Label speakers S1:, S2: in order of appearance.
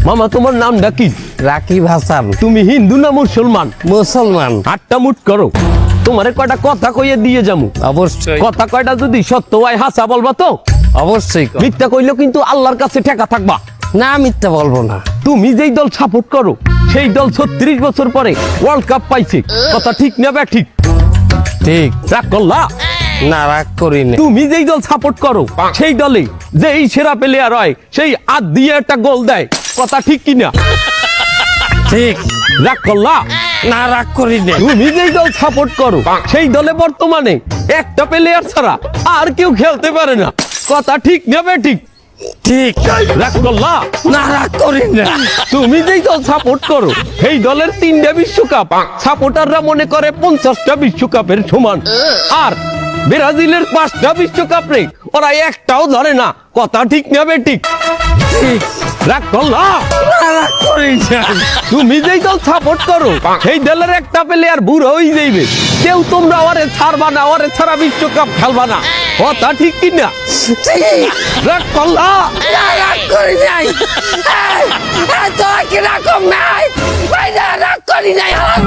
S1: মামা তোমার নামটা কি?
S2: রাকিব হাসান।
S1: তুমি হিন্দু না মুসলমান?
S2: মুসলমান।
S1: আটটা মুট করো, তোমারে কয়টা কথা কইয়ে দিয়ে যামু।
S2: অবশ্যই
S1: কথা কয়টা যদি সত্য হয় হাসা বলবা তো?
S2: অবশ্যই কর।
S1: মিথ্যা কইলেও কিন্তু আল্লাহর কাছে ঠেকা থাকবা।
S2: না মিথ্যা বলবো না।
S1: তুমি যেই দল সাপোর্ট করো সেই দল 36 বছর পরে ওয়ার্ল্ড কাপ পাইছে, কথা ঠিক না বে ঠিক?
S2: ঠিক।
S1: রাগ করলা?
S2: না রাগ করি না।
S1: তুমি যেই দল সাপোর্ট করো সেই দলে যেই সেরা প্লেয়ার হয় সেই আদ দিয়ে একটা গোল দেয়, কথা ঠিক কিনা?
S2: ঠিক।
S1: রাগ করলা?
S2: না রাগ করি না।
S1: তুমি যেই দল সাপোর্ট করো সেই দলে বর্তমানে একটা প্লেয়ার ছাড়া আর কেউ খেলতে পারে না, কথা ঠিক না বে ঠিক?
S2: ঠিক।
S1: রাগ করলা?
S2: না রাগ করি না।
S1: তুমি যেই দল সাপোর্ট করো সেই দলের 3টা বিশ্বকাপ সাপোর্টাররা মনে করে 50টা বিশ্বকাপের সমান, আর ব্রাজিলের 5টা বিশ্বকাপ রে ওরা একটাও ধরে না, কথা ঠিক না বে ঠিক?
S2: ঠিক।
S1: রাগ করলা?
S2: না রাগ করি না।
S1: তুমি যেই দল সাপোর্ট করো সেই দলের একটা প্লেয়ার বুড়ো হয়ে যাইবে, কেউ তোমরা ওরে ছাড়বা না, ওরে ছাড়া বিশ্বকাপ খেলবা না, কথা ঠিক কিনা?
S2: ঠিক।
S1: রাগ করলা?
S2: না রাগ করি নাই। এই, এই, তোরা কি রাগ নাই? ভাই না রাগ করি নাই। আমার